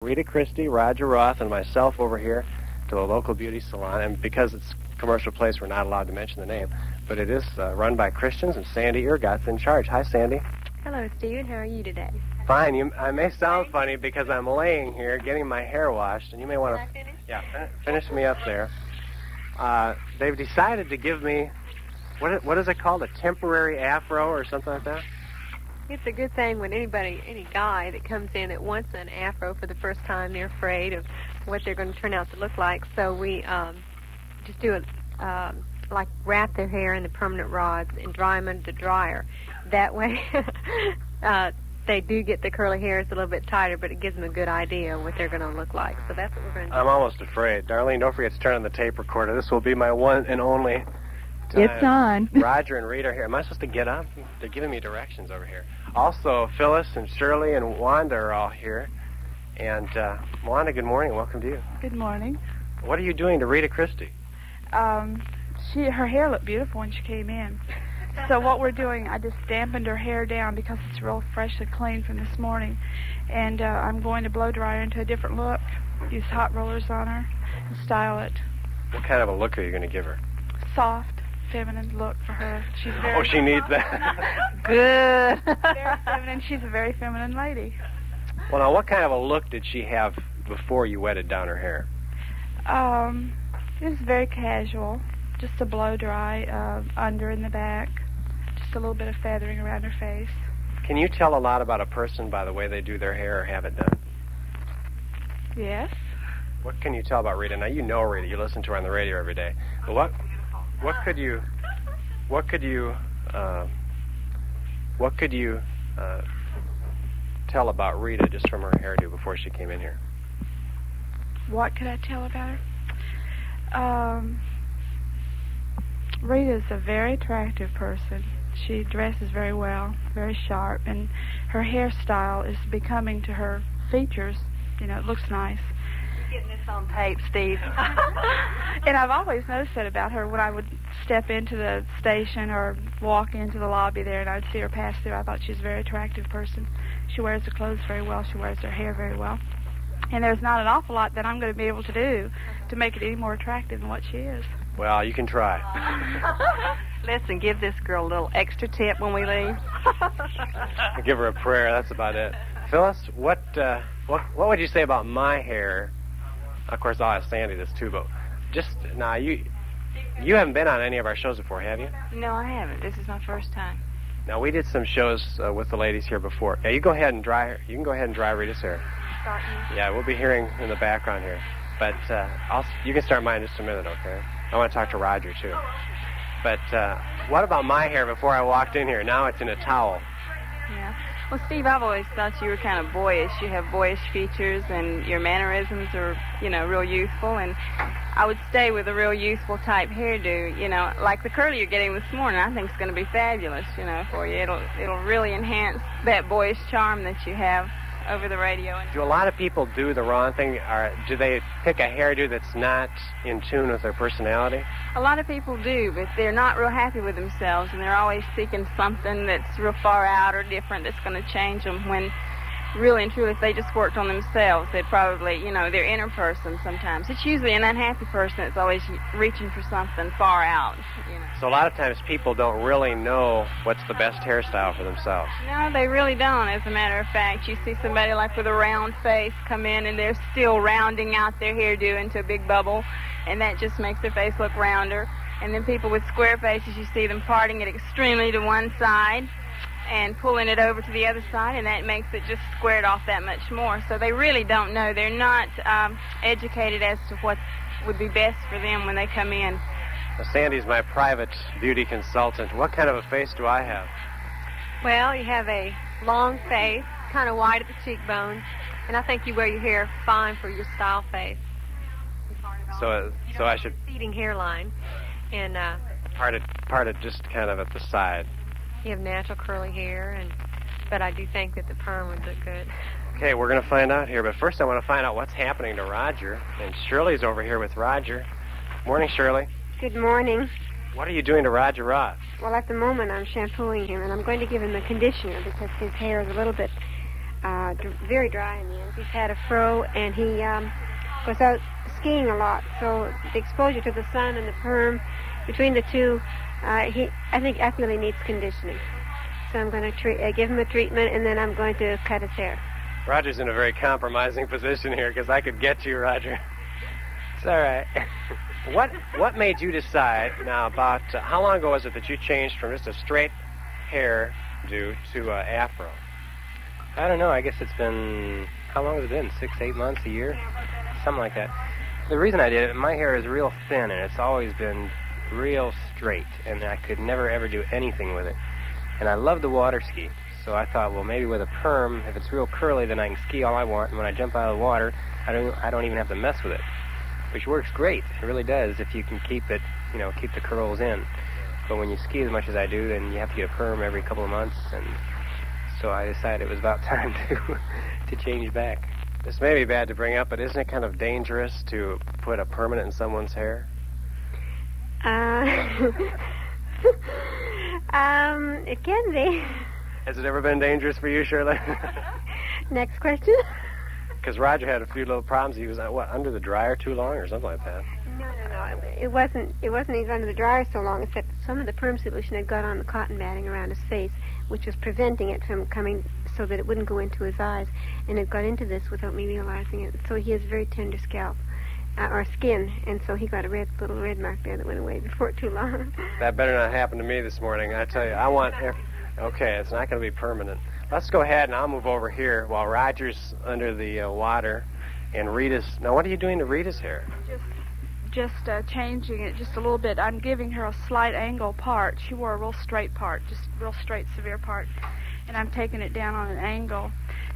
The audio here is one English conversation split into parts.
Rita Christie, Rodger, Roth, and myself over here to the local beauty salon. And because it's a commercial place, we're not allowed to mention the name. But it is run by Christians, and Sandy Urgot's in charge. Hi, Sandy. Hello, Steve. How are you today? Fine. I may sound funny because I'm laying here getting my hair washed, and you may want to... Can I finish? Yeah, finish me up there. They've decided to give me, what is it called, a temporary afro or something like that? It's a good thing when any guy that comes in that wants an afro for the first time, they're afraid of what they're going to turn out to look like. So we just do it, like wrap their hair in the permanent rods and dry them under the dryer. That way, they do get the curly hairs a little bit tighter, but it gives them a good idea of what they're going to look like. So that's what we're going to do. I'm almost afraid. Darlene, don't forget to turn on the tape recorder. This will be my one and only time. It's on. Rodger and Rita are here. Am I supposed to get up? They're giving me directions over here. Also, Phyllis and Shirley and Wanda are all here. And Wanda, good morning. Welcome to you. Good morning. What are you doing to Rita Christie? Her hair looked beautiful when she came in. So what we're doing, I just dampened her hair down because it's real fresh and clean from this morning. And I'm going to blow dry her into a different look, use hot rollers on her, and style it. What kind of a look are you going to give her? Soft, feminine look for her. She's very She needs that. Good. very feminine. She's a very feminine lady. Well, now, what kind of a look did she have before you wetted down her hair? It was very casual. Just a blow dry under in the back. Just a little bit of feathering around her face. Can you tell a lot about a person by the way they do their hair or have it done? Yes. What can you tell about Rita? Now, you know Rita. You listen to her on the radio every day. But what could you tell about Rita just from her hairdo before she came in here? What could I tell about her? Rita's a very attractive person. She dresses very well, very sharp, and her hairstyle is becoming to her features. You know, it looks nice. You're getting this on tape, Steve. And I've always noticed that about her when I would step into the station or walk into the lobby there and I'd see her pass through. I thought she was a very attractive person. She wears her clothes very well. She wears her hair very well. And there's not an awful lot that I'm going to be able to do to make it any more attractive than what she is. Well, you can try. Listen, give this girl a little extra tip when we leave. Give her a prayer. That's about it. Phyllis, what would you say about my hair? Of course, I'll ask Sandy this too, but just now, you haven't been on any of our shows before, have you? No, I haven't. This is my first time. Now, we did some shows with the ladies here before. Yeah, you go ahead and dry her. You can go ahead and dry Rita's hair. Yeah, we'll be hearing in the background here. But you can start mine in just a minute, okay? I want to talk to Rodger, too. But what about my hair before I walked in here? Now it's in a towel. Yeah. Well, Steve, I've always thought you were kind of boyish. You have boyish features, and your mannerisms are, real youthful. And I would stay with a real youthful type hairdo, like the curly you're getting this morning. I think it's going to be fabulous, for you. It'll really enhance that boyish charm that you have over the radio. Do a lot of people do the wrong thing? Or do they pick a hairdo that's not in tune with their personality? A lot of people do, but they're not real happy with themselves, and they're always seeking something that's real far out or different that's going to change them, when really and truly, if they just worked on themselves, they'd probably, their inner person sometimes. It's usually an unhappy person that's always reaching for something far out, So a lot of times people don't really know what's the best hairstyle for themselves. No, they really don't. As a matter of fact, you see somebody like with a round face come in and they're still rounding out their hairdo into a big bubble, and that just makes their face look rounder. And then people with square faces, you see them parting it extremely to one side and pulling it over to the other side, and that makes it just squared off that much more. So they really don't know. They're not educated as to what would be best for them when they come in. Now, Sandy's my private beauty consultant. What kind of a face do I have? Well, you have a long face, kind of wide at the cheekbones, and I think you wear your hair fine for your style face. So I should Receding hairline, and part it just kind of at the side. you have natural curly hair, but I do think that the perm would look good. Okay, we're going to find out here, but first I want to find out what's happening to Rodger, and Shirley's over here with Rodger. Morning, Shirley. Good morning. What are you doing to Rodger Roth? Well, at the moment I'm shampooing him, and I'm going to give him a conditioner because his hair is a little bit very dry in the ends. He's had a fro, and he goes out skiing a lot. So the exposure to the sun and the perm, between the two, I feel he needs conditioning. So I'm going to give him a treatment, and then I'm going to cut his hair. Rodger's in a very compromising position here, because I could get you, Rodger. It's all right. What made you decide now about how long ago was it that you changed from just a straight hair do to afro? I don't know. I guess it's been, how long has it been? 6, 8 months, a year? Something like that. The reason I did it, my hair is real thin, and it's always been real straight, and I could never, ever do anything with it. And I love the water ski, so I thought, well, maybe with a perm, if it's real curly, then I can ski all I want, and when I jump out of the water, I don't even have to mess with it, which works great. It really does if you can keep it, keep the curls in. But when you ski as much as I do, then you have to get a perm every couple of months, and so I decided it was about time to change back. This may be bad to bring up, but isn't it kind of dangerous to put a permanent in someone's hair? It can be. Has it ever been dangerous for you, Shirley? Next question. Because Rodger had a few little problems. He was, under the dryer too long or something like that? No. It wasn't even under the dryer so long, except some of the perm solution had got on the cotton batting around his face, which was preventing it from coming so that it wouldn't go into his eyes. And it got into this without me realizing it. So he has very tender scalp. Or skin, and so he got a little red mark there that went away before too long. That better not happen to me this morning. I tell you, okay, it's not going to be permanent. Let's go ahead, and I'll move over here while Rodger's under the water, and Rita's... Now, what are you doing to Rita's hair? Just changing it just a little bit. I'm giving her a slight angle part. She wore a real straight part, just real straight, severe part, and I'm taking it down on an angle,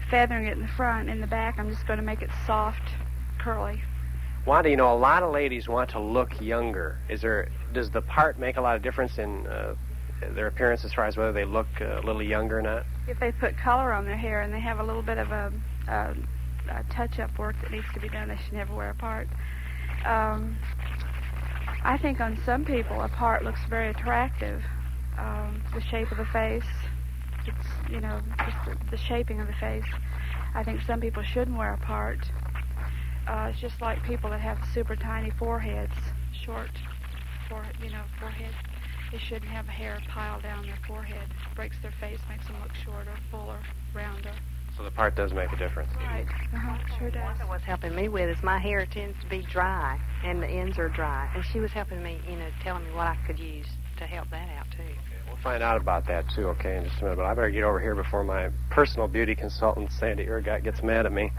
feathering it in the front. In the back, I'm just going to make it soft, curly. Wanda, a lot of ladies want to look younger. Does the part make a lot of difference in their appearance as far as whether they look a little younger or not? If they put color on their hair and they have a little bit of a touch-up work that needs to be done, they should never wear a part. I think on some people a part looks very attractive. The shape of the face, just the shaping of the face. I think some people shouldn't wear a part. It's just like people that have super tiny foreheads, short forehead. They shouldn't have hair piled down their forehead. It breaks their face, makes them look shorter, fuller, rounder. So the part does make a difference. Right. Sure does. What's helping me with is my hair tends to be dry, and the ends are dry. And she was helping me, telling me what I could use to help that out, too. Okay, we'll find out about that, too, okay, in just a minute. But I better get over here before my personal beauty consultant, Sandy Urgot, gets mad at me.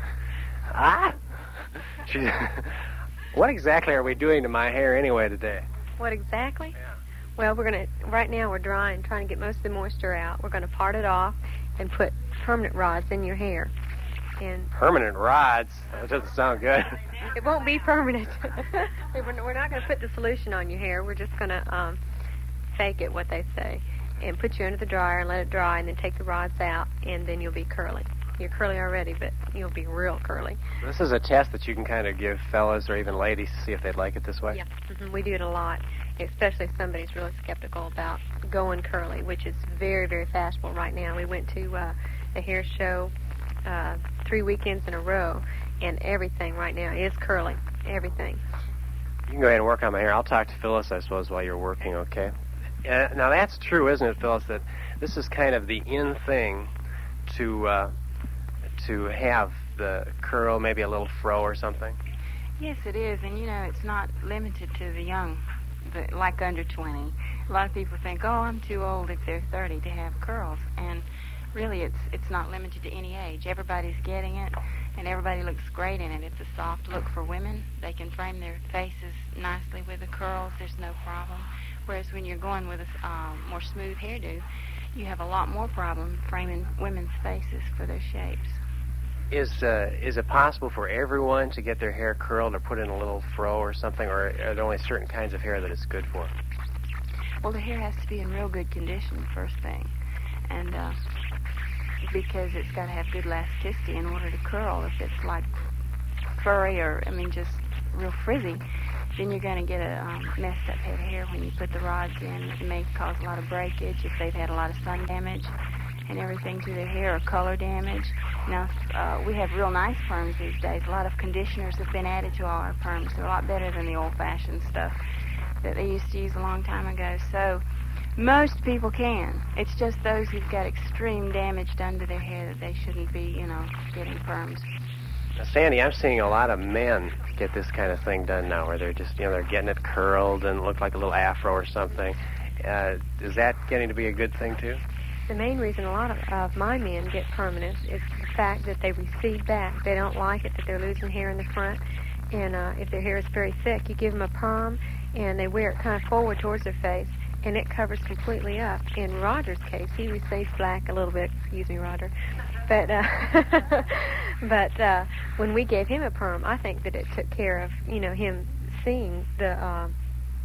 What exactly are we doing to my hair anyway today? What exactly? Yeah. Well, right now we're drying, trying to get most of the moisture out. We're going to part it off and put permanent rods in your hair. And permanent rods? That doesn't sound good. It won't be permanent. We're not going to put the solution on your hair. We're just going to fake it, what they say, and put you under the dryer and let it dry, and then take the rods out, and then you'll be curly. You're curly already, but you'll be real curly. This is a test that you can kind of give fellas or even ladies to see if they'd like it this way? Yeah, we do it a lot, especially if somebody's really skeptical about going curly, which is very, very fashionable right now. We went to the hair show 3 weekends in a row, and everything right now is curly, everything. You can go ahead and work on my hair. I'll talk to Phyllis, I suppose, while you're working, okay? Now, that's true, isn't it, Phyllis, that this is kind of the in thing to have the curl, maybe a little fro or something? Yes, it is, and it's not limited to the young, like under 20. A lot of people think, I'm too old if they're 30 to have curls, and really it's not limited to any age. Everybody's getting it, and everybody looks great in it. It's a soft look for women. They can frame their faces nicely with the curls. There's no problem. Whereas when you're going with a more smooth hairdo, you have a lot more problem framing women's faces for their shapes. Is it possible for everyone to get their hair curled or put in a little fro or something, or are there only certain kinds of hair that it's good for? Well, the hair has to be in real good condition, first thing, and because it's got to have good elasticity in order to curl. If it's like furry or, just real frizzy, then you're going to get a messed up head of hair when you put the rods in. It may cause a lot of breakage if they've had a lot of sun damage and everything to their hair, or color damage. Now, we have real nice perms these days. A lot of conditioners have been added to all our perms. They're a lot better than the old-fashioned stuff that they used to use a long time ago. So most people can. It's just those who've got extreme damage done to their hair that they shouldn't be, getting perms. Now, Sandy, I'm seeing a lot of men get this kind of thing done now, where they're just, they're getting it curled and look like a little afro or something. Is that getting to be a good thing, too? The main reason a lot of my men get permanent is the fact that they recede back. They don't like it that they're losing hair in the front. And if their hair is very thick, you give them a perm, and they wear it kind of forward towards their face, and it covers completely up. In Rodger's case, he recedes back a little bit. Excuse me, Rodger. But when we gave him a perm, I think that it took care of, him seeing the,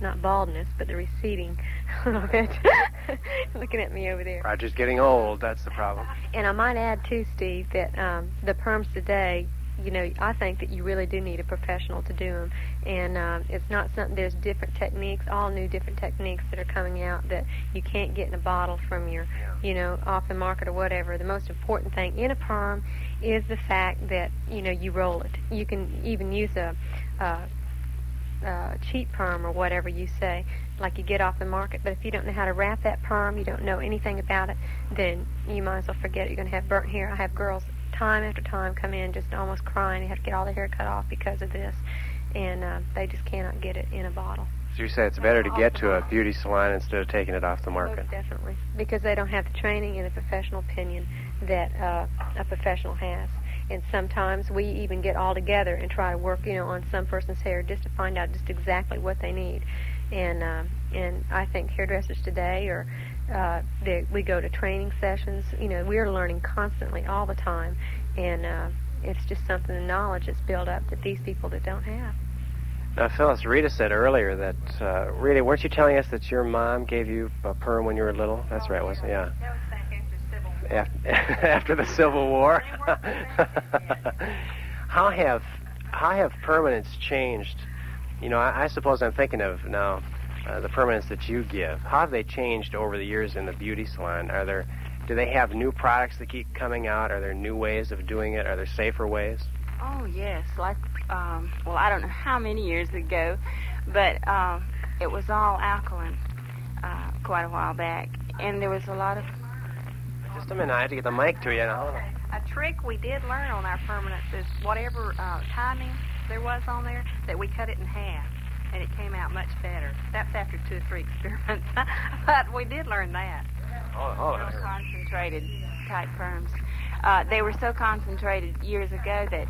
not baldness, but the receding a little bit. Looking at me over there. Rodger's getting old. That's the problem. And I might add, too, Steve, that the perms today, I think that you really do need a professional to do them. And it's not something, there's different techniques, all new different techniques that are coming out that you can't get in a bottle from your, off the market or whatever. The most important thing in a perm is the fact that, you roll it. You can even use a cheap perm or whatever you say, like you get off the market. But if you don't know how to wrap that perm, you don't know anything about it, then you might as well forget it. You're going to have burnt hair. I have girls time after time come in just almost crying. They have to get all their hair cut off because of this, and they just cannot get it in a bottle. So you say it's better to get to a beauty salon instead of taking it off the market? Most definitely, because they don't have the training and the professional opinion that a professional has. And sometimes we even get all together and try to work, on some person's hair just to find out just exactly what they need. And I think hairdressers today we go to training sessions. We're learning constantly all the time, and it's just something, the knowledge that's built up that these people that don't have. Now, Phyllis, Rita said earlier that, Rita, weren't you telling us that your mom gave you a perm when you were little? That's right, wasn't it? Yeah. That was back after the Civil War. After the Civil War? How have permanents changed? I suppose I'm thinking of now the permanents that you give. How have they changed over the years in the beauty salon? Do they have new products that keep coming out? Are there new ways of doing it? Are there safer ways? Oh, yes. Like, I don't know how many years ago, but it was all alkaline quite a while back. And there was a lot of... Just a minute, I have to get the mic to you now. A trick we did learn on our permanents is whatever timing there was on there, that we cut it in half, and it came out much better. That's after 2 or 3 experiments, but we did learn that. Real concentrated type perms. They were so concentrated years ago that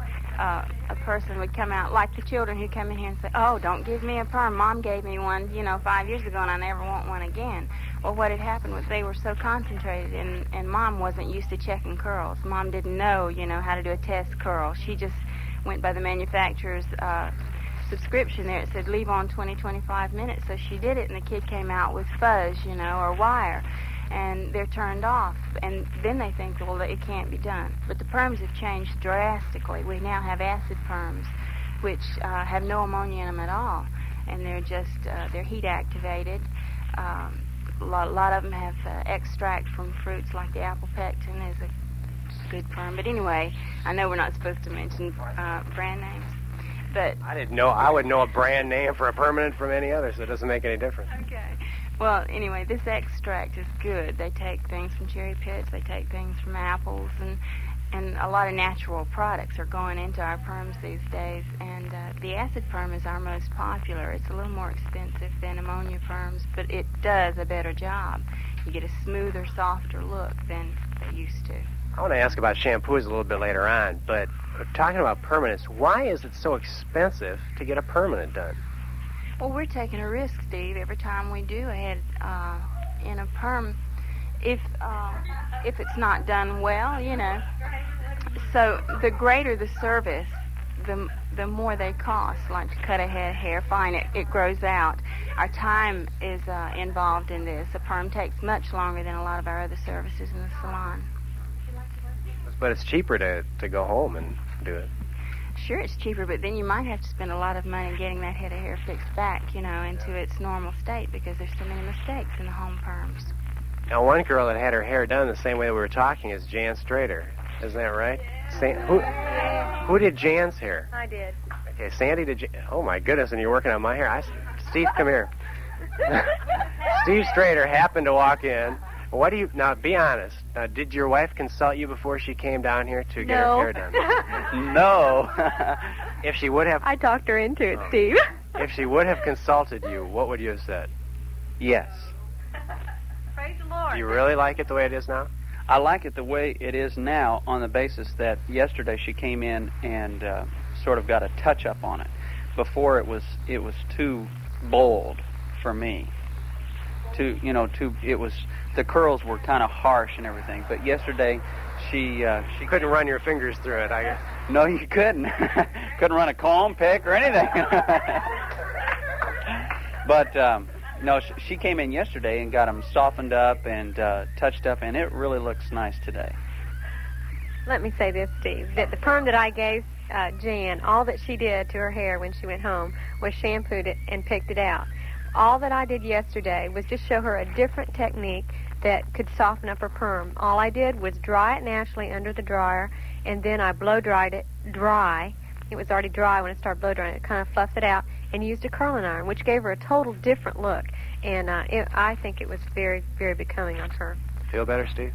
a person would come out, like the children who come in here and say, "Oh, don't give me a perm. Mom gave me one, 5 years ago, and I never want one again." Well, what had happened was they were so concentrated, and Mom wasn't used to checking curls. Mom didn't know, how to do a test curl. She just went by the manufacturer's subscription there. It said leave on 20-25 minutes. So she did it, and the kid came out with fuzz, or wire. And they're turned off, and then they think, well, it can't be done. But the perms have changed drastically. We now have acid perms, which have no ammonia in them at all, and they're just they're heat activated. A lot of them have extract from fruits, like the apple pectin is a good perm. But anyway, I know we're not supposed to mention brand names, but I didn't know. I would know a brand name for a permanent from any other, so it doesn't make any difference. Okay. Well, anyway, this extract is good. They take things from cherry pits, they take things from apples, and a lot of natural products are going into our perms these days. And the acid perm is our most popular. It's a little more expensive than ammonia perms, but it does a better job. You get a smoother, softer look than they used to. I want to ask about shampoos a little bit later on, but talking about permanents, why is it so expensive to get a permanent done? Well, we're taking a risk, Steve, every time we do a head in a perm, if it's not done well, So the greater the service, the more they cost. Like to cut a head hair, fine, it grows out. Our time is involved in this. A perm takes much longer than a lot of our other services in the salon. But it's cheaper to go home and do it. Sure, it's cheaper, but then you might have to spend a lot of money getting that head of hair fixed back, into its normal state, because there's so many mistakes in the home perms. Now, one girl that had her hair done the same way we were talking is Jan Strader. Isn't that right? Yeah. Who did Jan's hair? I did. Okay, Sandy did. Oh my goodness! And you're working on my hair. Steve, come here. Steve Strader happened to walk in. What do you now? Be honest. Did your wife consult you before she came down here to get her hair done? No. If she would have, I talked her into it, Steve. If she would have consulted you, what would you have said? Yes. Praise the Lord. Do you really like it the way it is now? I like it the way it is now on the basis that yesterday she came in and sort of got a touch-up on it. Before it was too bold for me. The curls were kind of harsh and everything. But yesterday she couldn't run your fingers through it, I guess. No, you couldn't. Couldn't run a comb, pick, or anything. But no, she came in yesterday and got them softened up and touched up, and it really looks nice today. Let me say this, Steve, that the perm that I gave Jan, all that she did to her hair when she went home was shampooed it and picked it out. All that I did yesterday was just show her a different technique that could soften up her perm. All I did was dry it naturally under the dryer, and then I blow-dried it dry. It was already dry when I started blow-drying it. Kind of fluffed it out and used a curling iron, which gave her a total different look. And I think it was very, very becoming on her. Feel better, Steve?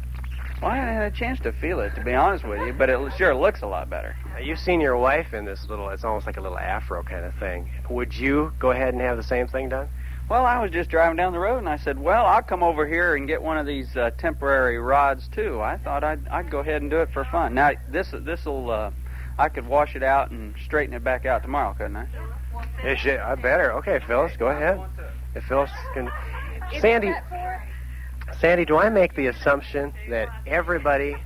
Well, I haven't had a chance to feel it, to be honest with you, but it sure looks a lot better. You've seen your wife in this it's almost like a little afro kind of thing. Would you go ahead and have the same thing done? Well, I was just driving down the road, and I said, well, I'll come over here and get one of these temporary rods, too. I thought I'd go ahead and do it for fun. Now, this'll I could wash it out and straighten it back out tomorrow, couldn't I? I better. Okay, Phyllis, go ahead. If Phyllis can... Sandy, do I make the assumption that everybody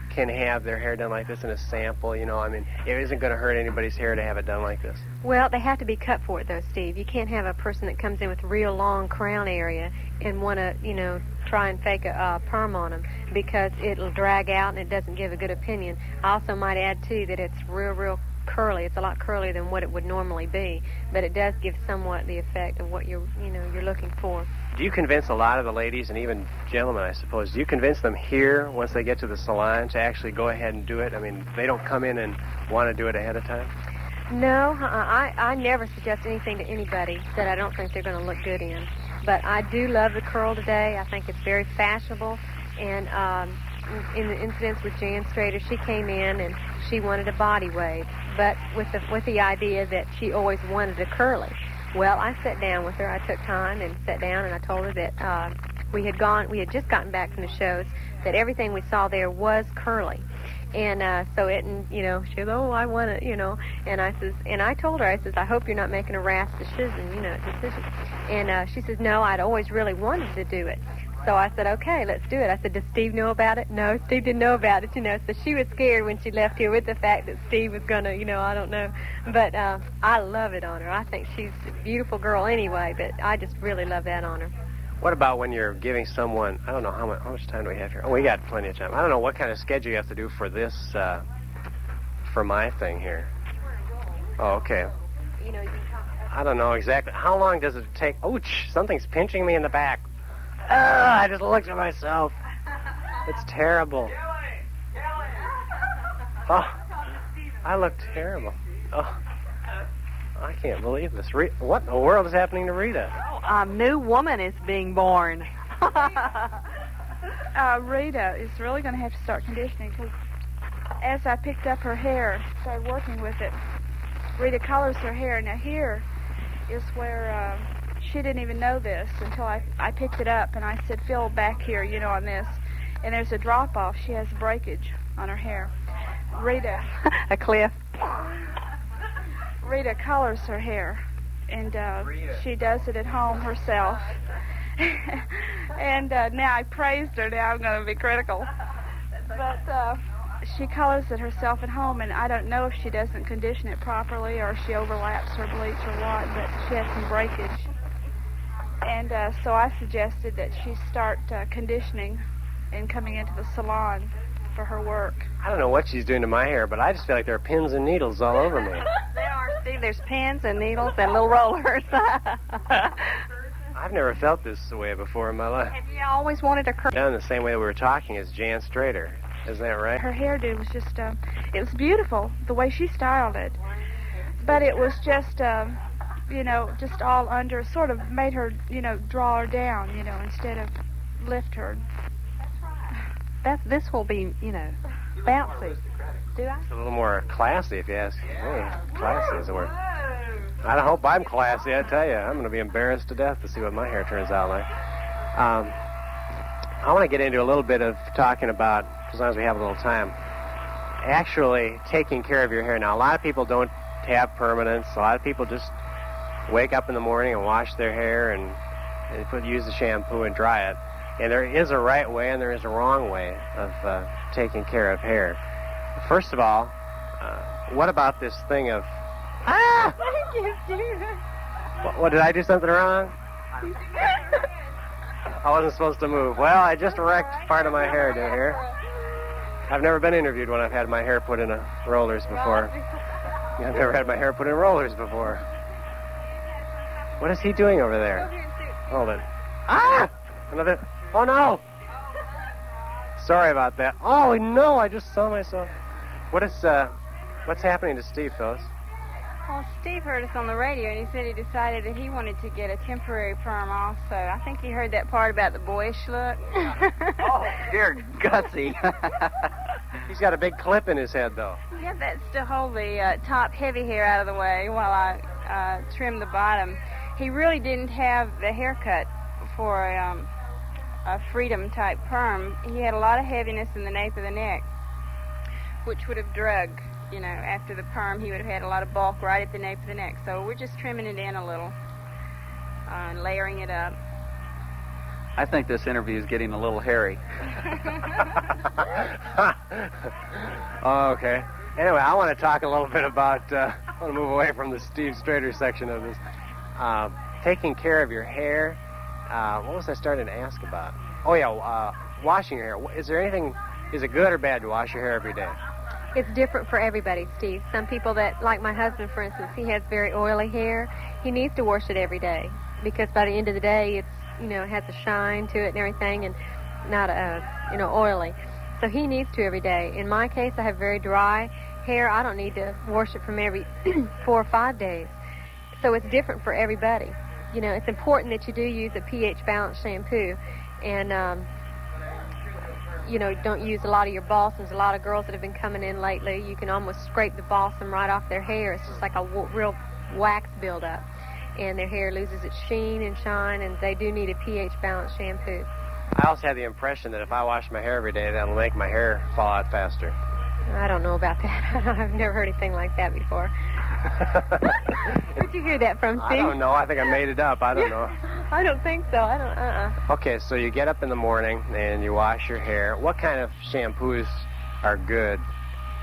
can have their hair done like this in a sample? You know, I mean, it isn't going to hurt anybody's hair to have it done like this. Well, they have to be cut for it, though, Steve. You can't have a person that comes in with real long crown area and want to, try and fake a perm on them, because it'll drag out and it doesn't give a good opinion. I also might add, too, that it's real curly. It's a lot curlier than what it would normally be, but it does give somewhat the effect of what you're looking for. Do you convince a lot of the ladies, and even gentlemen, I suppose, do you convince them here, once they get to the salon, to actually go ahead and do it? I mean, they don't come in and want to do it ahead of time? No, I never suggest anything to anybody that I don't think they're going to look good in. But I do love the curl today. I think it's very fashionable. And in the incidents with Jan Strader, she came in and she wanted a body wave, but with the idea that she always wanted a curly. Well, I sat down with her. I took time and sat down, and I told her that we had just gotten back from the shows, that everything we saw there was curly. And she said, oh, I want it, and I told her, I says, I hope you're not making a rash decision. And she says, no, I'd always really wanted to do it. So I said, okay, let's do it. I said, does Steve know about it? No, Steve didn't know about it, So she was scared when she left here with the fact that Steve was going to, I don't know. But I love it on her. I think she's a beautiful girl anyway, but I just really love that on her. What about when you're giving someone, I don't know, how much time do we have here? Oh, we got plenty of time. I don't know what kind of schedule you have to do for this, for my thing here. Oh, okay. I don't know exactly. How long does it take? Ouch, something's pinching me in the back. I just looked at myself. It's terrible. Oh, I look terrible. Oh, I can't believe this. What in the world is happening to Rita? A new woman is being born. Rita is really going to have to start conditioning, because as I picked up her hair, started working with it, Rita colors her hair. Now here is where she didn't even know this until I picked it up, and I said, feel back here, on this. And there's a drop-off. She has breakage on her hair. Rita. A cliff. Rita colors her hair, and she does it at home herself. And now I praised her. Now I'm going to be critical. But she colors it herself at home, and I don't know if she doesn't condition it properly or she overlaps her bleach or what, but she has some breakage. And so I suggested that she start conditioning and coming into the salon for her work. I don't know what she's doing to my hair, but I just feel like there are pins and needles all over me. There are, Steve. There's pins and needles and little rollers. I've never felt this way before in my life. Have you always wanted a curl? Done the same way we were talking as Jan Strader. Isn't that right? Her hairdo was just, it was beautiful, the way she styled it. But it was just, just all under, sort of made her, draw her down, instead of lift her. This will be, bouncy. Do I? It's a little more classy, if you ask. Hey, classy is the word. I hope I'm classy, I tell you. I'm going to be embarrassed to death to see what my hair turns out like. I want to get into a little bit of talking about, as long as we have a little time, actually taking care of your hair. Now, a lot of people don't have permanents. A lot of people just wake up in the morning and wash their hair and use the shampoo and dry it. And there is a right way and there is a wrong way of taking care of hair. First of all, what about this thing of... Ah! Thank you, Steve. What, did I do something wrong? I wasn't supposed to move. Well, I just wrecked part of my hair down here. I've never been interviewed when I've had my hair put in rollers before. I've never had my hair put in rollers before. What is he doing over there? Hold it. Ah! Another... Oh, no! Sorry about that. Oh, no, I just saw myself. What's happening to Steve, Phyllis? Well, Steve heard us on the radio, and he said he decided that he wanted to get a temporary perm also. I think he heard that part about the boyish look. Oh, dear gutsy. He's got a big clip in his head, though. Yeah, that's to hold the top heavy hair out of the way while I trim the bottom. He really didn't have the haircut for a freedom-type perm. He had a lot of heaviness in the nape of the neck, which would have drug. After the perm, he would have had a lot of bulk right at the nape of the neck. So we're just trimming it in a little and layering it up. I think this interview is getting a little hairy. Oh, okay. Anyway, I want to talk a little bit about, I want to move away from the Steve Strader section of this. Taking care of your hair. What was I starting to ask about? Oh, yeah, washing your hair. Is it good or bad to wash your hair every day? It's different for everybody, Steve. Some people that, like my husband, for instance, he has very oily hair. He needs to wash it every day because by the end of the day, it's, it has a shine to it and everything and not, oily. So he needs to every day. In my case, I have very dry hair. I don't need to wash it from every 4 or 5 days. So it's different for everybody. It's important that you do use a pH-balanced shampoo and, don't use a lot of your balsams. A lot of girls that have been coming in lately, you can almost scrape the balsam right off their hair. It's just like a real wax buildup. And their hair loses its sheen and shine, and they do need a pH-balanced shampoo. I also have the impression that if I wash my hair every day, that'll make my hair fall out faster. I don't know about that. I've never heard anything like that before. Where'd you hear that from, Steve? I don't know. I think I made it up. I don't know. I don't think so. Okay, so you get up in the morning and you wash your hair. What kind of shampoos are good?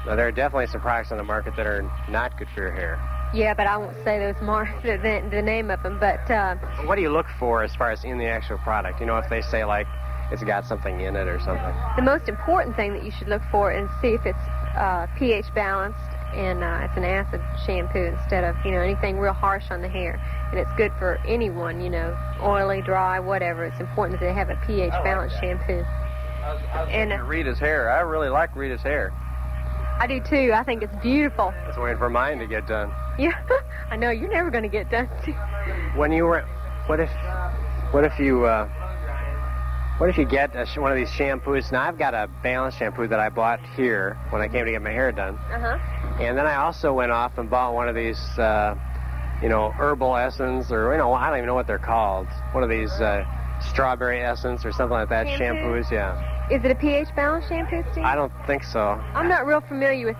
Now, there are definitely some products on the market that are not good for your hair. Yeah, but I won't say the name of them. But what do you look for as far as in the actual product? If they say, like, it's got something in it or something. The most important thing that you should look for is see if it's pH balanced and it's an acid shampoo instead of, anything real harsh on the hair. And it's good for anyone, oily, dry, whatever. It's important that they have a pH balanced shampoo. And Rita's hair. I really like Rita's hair. I do too. I think it's beautiful. I was waiting for mine to get done. Yeah, I know you're never going to get done. When you were, what if you get one of these shampoos? Now I've got a balanced shampoo that I bought here when I came to get my hair done. And then I also went off and bought one of these, herbal essence or I don't even know what they're called. One of these strawberry essence or something like that. Shampoos, yeah. Is it a pH balanced shampoo, Steve? I don't think so. I'm not real familiar with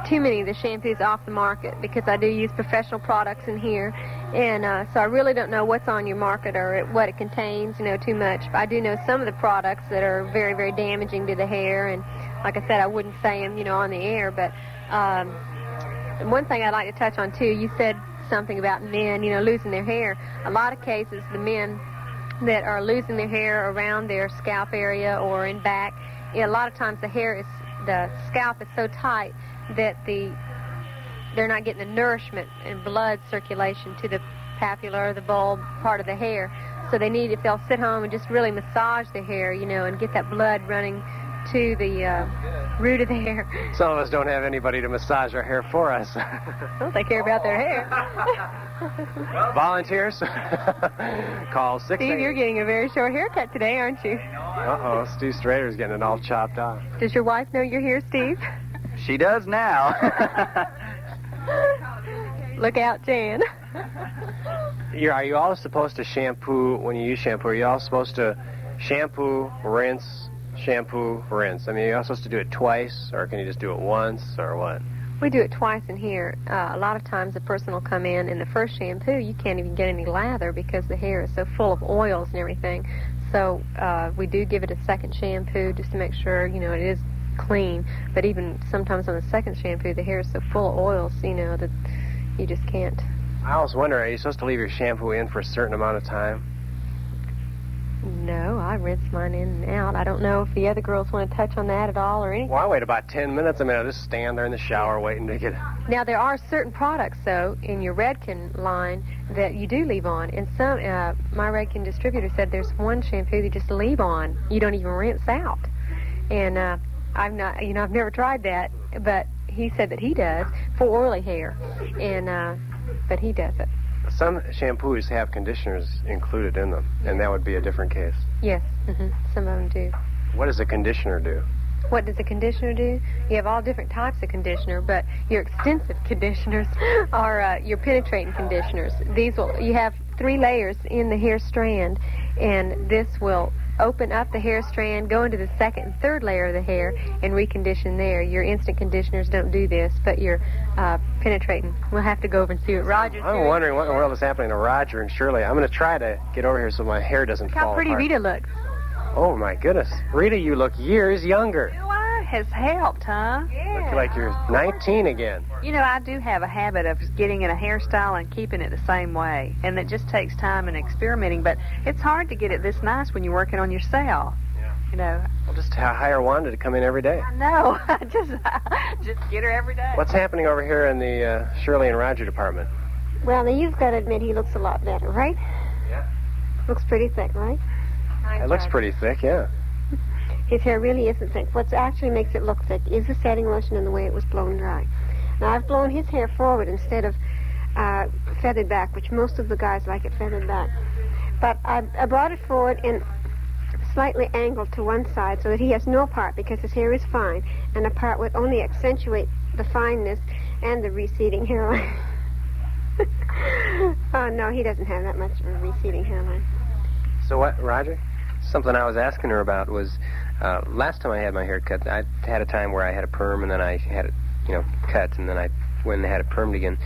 too many of the shampoos off the market because I do use professional products in here. And so I really don't know what's on your market or what it contains, too much. But I do know some of the products that are very, very damaging to the hair. And like I said, I wouldn't say them, on the air. But one thing I'd like to touch on, too, you said something about men, losing their hair. A lot of cases, the men that are losing their hair around their scalp area or in back, a lot of times the scalp is so tight that they're not getting the nourishment and blood circulation to the papilla or the bulb part of the hair. So they need, if they'll sit home and just really massage the hair, and get that blood running to the root of the hair. Some of us don't have anybody to massage our hair for us. Well, they care about their hair. Volunteers? Call 6. Steve, you're getting a very short haircut today, aren't you? Uh-oh, Steve Strader's getting it all chopped off. Does your wife know you're here, Steve? She does now. Look out, Jan. Are you all supposed to shampoo, when you use shampoo, are you all supposed to shampoo, rinse, shampoo, rinse? I mean, are you all supposed to do it twice, or can you just do it once, or what? We do it twice in here. A lot of times a person will come in, and the first shampoo, you can't even get any lather because the hair is so full of oils and everything. So we do give it a second shampoo just to make sure, it is clean. But even sometimes on the second shampoo, the hair is so full of oils, that you just can't. I always wonder, are you supposed to leave your shampoo in for a certain amount of time? No, I rinse mine in and out. I don't know if the other girls want to touch on that at all or anything. Well, I wait about 10 minutes. I mean, I just stand there in the shower waiting to get... Now, there are certain products, though, in your Redken line that you do leave on. And some, my Redken distributor said there's one shampoo you just leave on. You don't even rinse out. And I've never tried that, but he said that he does for oily hair. And, but he does it. Some shampoos have conditioners included in them, and that would be a different case. Yes, some of them do. What does a conditioner do? What does a conditioner do? You have all different types of conditioner, but your extensive conditioners are your penetrating conditioners. You have 3 layers in the hair strand, and this will open up the hair strand, go into the second and third layer of the hair, and recondition there. Your instant conditioners don't do this, but your penetrating. We'll have to go over and see what Rodger's doing. I'm wondering what in the world is happening to Rodger and Shirley. I'm going to try to get over here so my hair doesn't fall apart. How pretty Rita looks. Oh, my goodness. Rita, you look years younger. Has helped, huh? Yeah. Look like you're 19 again. I do have a habit of getting in a hairstyle and keeping it the same way, and it just takes time and experimenting, but it's hard to get it this nice when you're working on yourself. Well, just hire Wanda to come in every day. I know. just get her every day. What's happening over here in the Shirley and Rodger department? Well, now you've got to admit he looks a lot better, right? Yeah. Looks pretty thick, right? It looks pretty thick, yeah. His hair really isn't thick. What actually makes it look thick is the setting lotion and the way it was blown dry. Now, I've blown his hair forward instead of feathered back, which most of the guys like it feathered back. But I brought it forward and slightly angled to one side so that he has no part, because his hair is fine, and a part would only accentuate the fineness and the receding hairline. Oh, no, he doesn't have that much of a receding hairline. So what, Rodger? Something I was asking her about was, last time I had my hair cut, I had a time where I had a perm, and then I had it, cut, and then I went and had it permed again.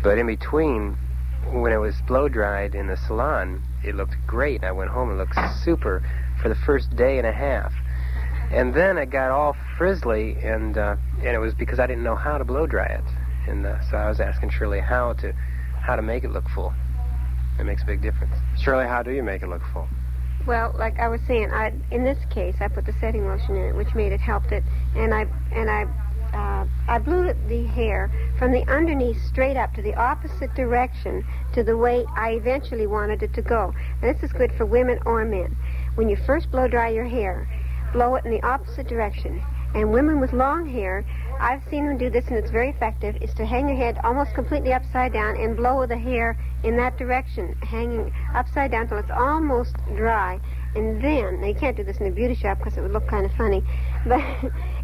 But in between, when it was blow-dried in the salon, it looked great. I went home and it looked super for the first day and a half. And then it got all frizzly, and it was because I didn't know how to blow-dry it. And so I was asking Shirley how to make it look full. It makes a big difference. Shirley, how do you make it look full? Well, like I was saying, in this case, I put the setting lotion in it, which helped it, and I blew the hair from the underneath straight up to the opposite direction to the way I eventually wanted it to go. And this is good for women or men. When you first blow dry your hair, blow it in the opposite direction. And women with long hair, I've seen them do this, and it's very effective, is to hang your head almost completely upside down and blow the hair in that direction, hanging upside down till it's almost dry. And then, now you can't do this in a beauty shop because it would look kind of funny, but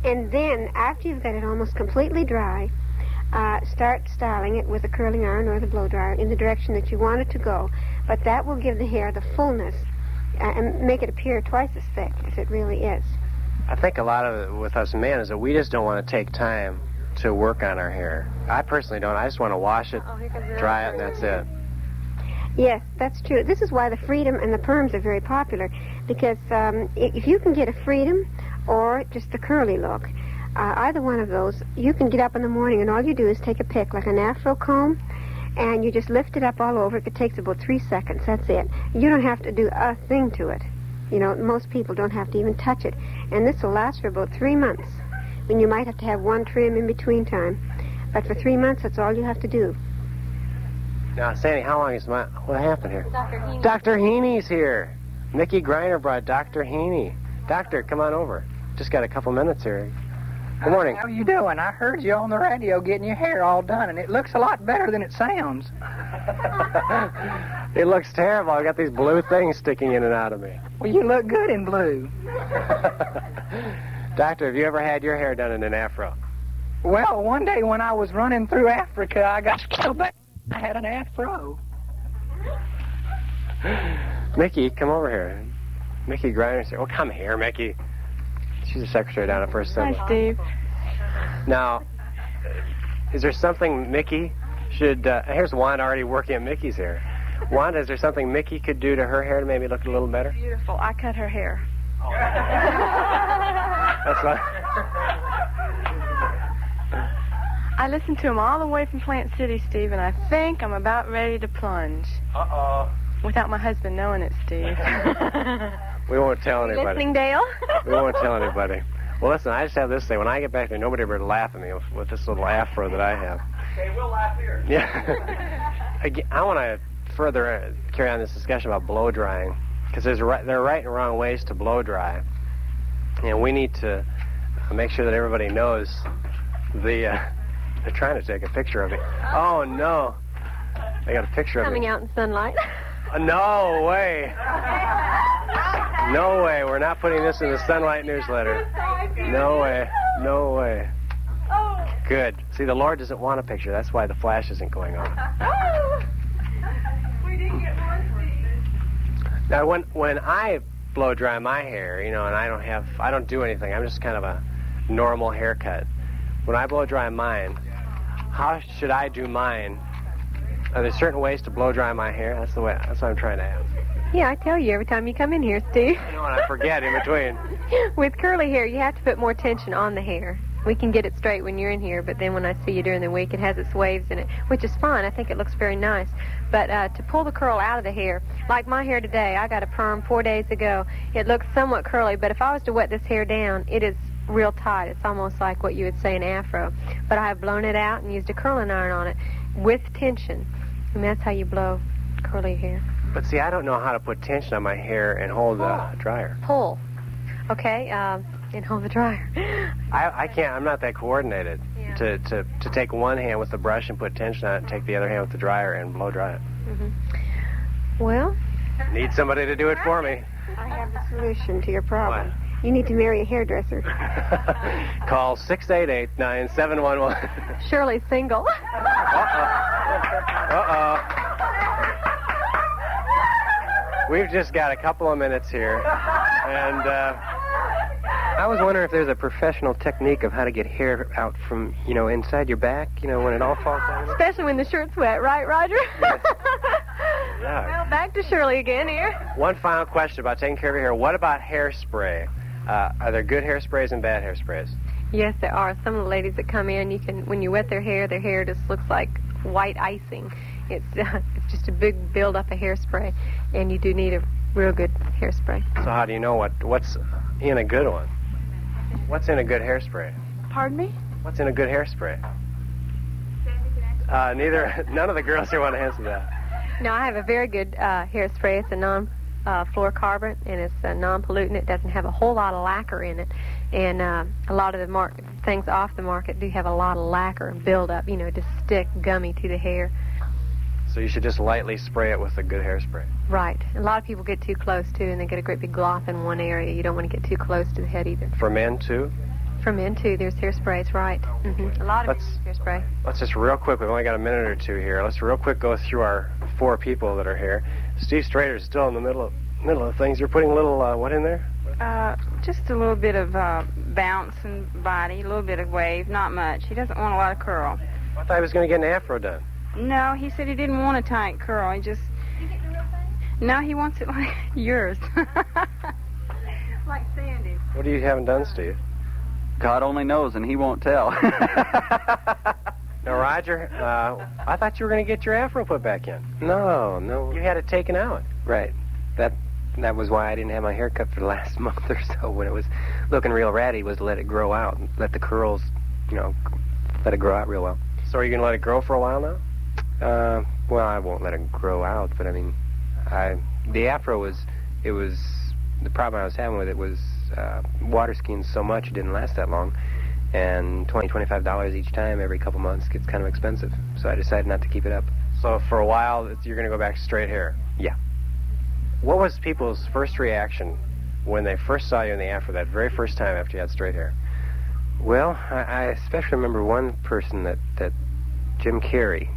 and then after you've got it almost completely dry, start styling it with a curling iron or the blow dryer in the direction that you want it to go. But that will give the hair the fullness and make it appear twice as thick as it really is. I think a lot of it with us men is that we just don't want to take time to work on our hair. I personally don't. I just want to wash it, dry it, and that's it. Yes, that's true. This is why the Freedom and the perms are very popular, because if you can get a Freedom or just the curly look, either one of those, you can get up in the morning and all you do is take a pick, like an afro comb, and you just lift it up all over. It takes about 3 seconds. That's it. You don't have to do a thing to it. Most people don't have to even touch it. And this will last for about 3 months, when you might have to have one trim in between time. But for 3 months, that's all you have to do. Now, Sandy, how long is what happened here? Dr. Heaney. Dr. Heaney's here. Mickey Griner brought Dr. Heaney. Doctor, come on over. Just got a couple minutes here. Good morning. How are you doing? I heard you on the radio getting your hair all done, and it looks a lot better than it sounds. It looks terrible. I've got these blue things sticking in and out of me. Well, you look good in blue. Doctor, have you ever had your hair done in an afro? Well, one day when I was running through Africa, I got so bad I had an afro. Mickey, come over here. Mickey Griner's here. Oh, come here, Mickey. She's the secretary down at First Assembly. Hi, Steve. Now, is there something Mickey should... here's Wanda already working at Mickey's hair. Wanda, is there something Mickey could do to her hair to maybe look a little better? Beautiful. I cut her hair. That's fine. I listened to him all the way from Plant City, Steve, and I think I'm about ready to plunge. Uh-oh. Without my husband knowing it, Steve. We won't tell anybody. Listening, Dale? We won't tell anybody. Well, listen, I just have this thing. When I get back there, nobody ever laugh at me with this little afro that I have. Okay, we'll laugh here. Yeah. I want to further carry on this discussion about blow drying, because there are right and wrong ways to blow dry, and we need to make sure that everybody knows they're trying to take a picture of me. Oh, no. I got a picture of me. Coming out in sunlight. No way. No way. We're not putting this in the Sunlight newsletter. No way. No way. Good. See, the Lord doesn't want a picture. That's why the flash isn't going on. We didn't get one. Now, when I blow dry my hair, and I don't do anything. I'm just kind of a normal haircut. When I blow dry mine, how should I do mine? Are there certain ways to blow dry my hair? That's what I'm trying to ask. Yeah, I tell you every time you come in here, Steve. You know what? I forget in between. With curly hair, you have to put more tension on the hair. We can get it straight when you're in here, but then when I see you during the week, it has its waves in it, which is fine. I think it looks very nice. But to pull the curl out of the hair, like my hair today, I got a perm 4 days ago. It looks somewhat curly, but if I was to wet this hair down, it is real tight. It's almost like what you would say an afro. But I have blown it out and used a curling iron on it with tension. And that's how you blow curly hair. But see, I don't know how to put tension on my hair and hold the dryer. Pull. Okay, and hold the dryer. I can't. I'm not that coordinated to take one hand with the brush and put tension on it and take the other hand with the dryer and blow dry it. Mm-hmm. Well? Need somebody to do it for me. I have the solution to your problem. What? You need to marry a hairdresser. Call 688-9711. Shirley's single. Uh-oh. We've just got a couple of minutes here, and I was wondering if there's a professional technique of how to get hair out from, inside your back, when it all falls down. Especially when the shirt's wet, right, Rodger? Yes. Yeah. Well, back to Shirley again here. One final question about taking care of your hair. What about hairspray? Are there good hairsprays and bad hairsprays? Yes, there are. Some of the ladies that come in, when you wet their hair just looks like white icing. It's just a big build-up of hairspray, and you do need a real good hairspray. So how do you know what's in a good one? What's in a good hairspray? Pardon me? What's in a good hairspray? None of the girls here want to answer that. No, I have a very good hairspray. It's a non-fluorocarbon, and it's a non-pollutant. It doesn't have a whole lot of lacquer in it, and a lot of the things off the market do have a lot of lacquer and build-up, to stick gummy to the hair. So you should just lightly spray it with a good hairspray. Right. A lot of people get too close, too, and they get a great big glop in one area. You don't want to get too close to the head either. For men, too? For men, too. There's hairsprays, right. Mm-hmm. A lot of hairspray. Let's just real quick, we've only got a minute or two here. Let's real quick go through our 4 people that are here. Steve Strader's still in the middle of things. You're putting a little, what in there? Just a little bit of bounce and body, a little bit of wave, not much. He doesn't want a lot of curl. I thought he was going to get an afro done. No, he said he didn't want a tight curl. He just... No, he wants it like yours. Like Sandy. What do you haven't done, Steve? God only knows, and he won't tell. Now, Rodger, I thought you were going to get your afro put back in. No. You had it taken out. Right. That was why I didn't have my hair cut for the last month or so. When it was looking real ratty, was to let it grow out, and let the curls, let it grow out real well. So are you going to let it grow for a while now? Well, I won't let it grow out, but I mean, the afro the problem I was having with it was water skiing so much it didn't last that long, and $20-25 each time every couple months gets kind of expensive. So I decided not to keep it up. So for a while, you're going to go back to straight hair? Yeah. What was people's first reaction when they first saw you in the afro that very first time after you had straight hair? Well, I especially remember one person that Jim Carrey.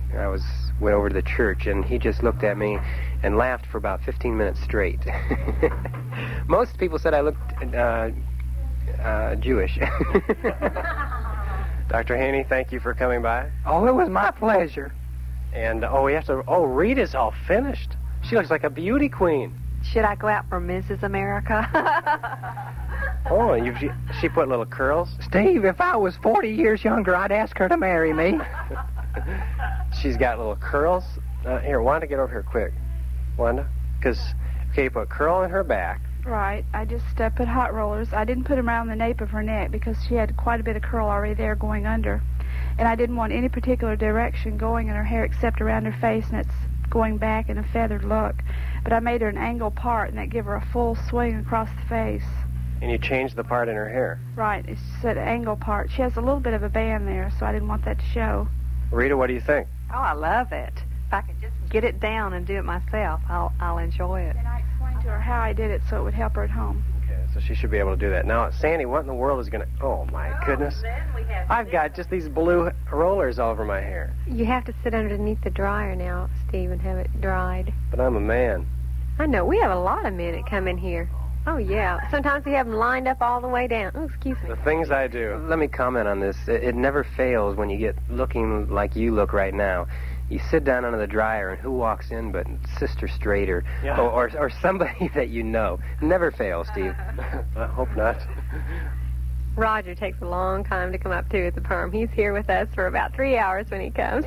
Went over to the church, and he just looked at me and laughed for about 15 minutes straight. Most people said I looked Jewish. Dr. Haney, thank you for coming by. Oh, it was my pleasure. And, Rita's all finished. She looks like a beauty queen. Should I go out for Mrs. America? Oh, she put little curls? Steve, if I was 40 years younger, I'd ask her to marry me. She's got little curls. Here, Wanda, get over here quick. Wanda? Because, you put a curl in her back. Right. I just put hot rollers. I didn't put them around the nape of her neck because she had quite a bit of curl already there going under. And I didn't want any particular direction going in her hair except around her face, and it's going back in a feathered look. But I made her an angle part, and that gave her a full swing across the face. And you changed the part in her hair. Right. It's just an angle part. She has a little bit of a band there, so I didn't want that to show. Rita, what do you think? Oh, I love it. If I could just get it down and do it myself, I'll enjoy it. And I explained to her how I did it so it would help her at home. Okay, so she should be able to do that. Now, Sandy, what in the world is going to... Oh, my goodness. I've got just these blue rollers all over my hair. You have to sit underneath the dryer now, Steve, and have it dried. But I'm a man. I know. We have a lot of men that come in here. Oh, yeah. Sometimes we have them lined up all the way down. Oh, excuse me. The things I do. Let me comment on this. It never fails when you get looking like you look right now. You sit down under the dryer, and who walks in but Sister Strader, yeah. or somebody that you know. Never fails, Steve. I hope not. Rodger takes a long time to come up, too, at the perm. He's here with us for about 3 hours when he comes.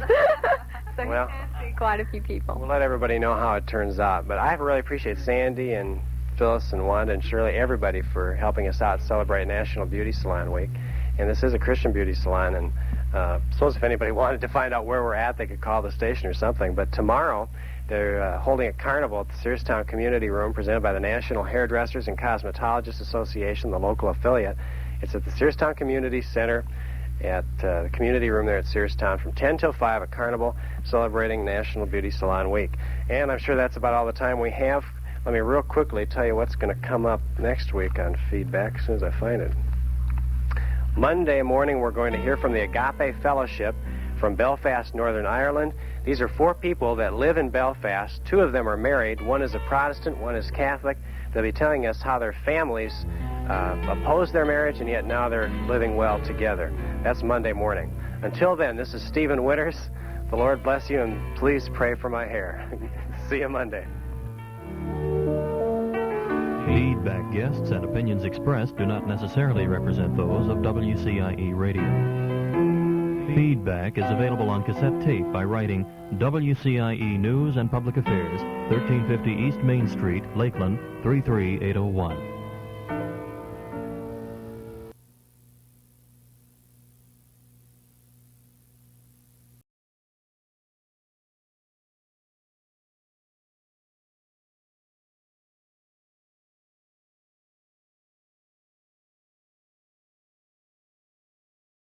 So well, he has seen quite a few people. We'll let everybody know how it turns out. But I really appreciate Sandy and Phyllis and Wanda and Shirley, everybody, for helping us out celebrate National Beauty Salon Week. And this is a Christian beauty salon, and I suppose if anybody wanted to find out where we're at, they could call the station or something. But tomorrow, they're holding a carnival at the Searstown Community Room presented by the National Hairdressers and Cosmetologists Association, the local affiliate. It's at the Searstown Community Center at the community room there at Searstown from 10 till 5, a carnival celebrating National Beauty Salon Week. And I'm sure that's about all the time we have. Let me real quickly tell you what's going to come up next week on feedback as soon as I find it. Monday morning, we're going to hear from the Agape Fellowship from Belfast, Northern Ireland. These are 4 people that live in Belfast. 2 of them are married. One is a Protestant, one is Catholic. They'll be telling us how their families opposed their marriage, and yet now they're living well together. That's Monday morning. Until then, this is Stephen Winters. The Lord bless you, and please pray for my hair. See you Monday. Feedback guests and opinions expressed do not necessarily represent those of WCIE Radio. Feedback is available on cassette tape by writing WCIE News and Public Affairs, 1350 East Main Street, Lakeland, 33801.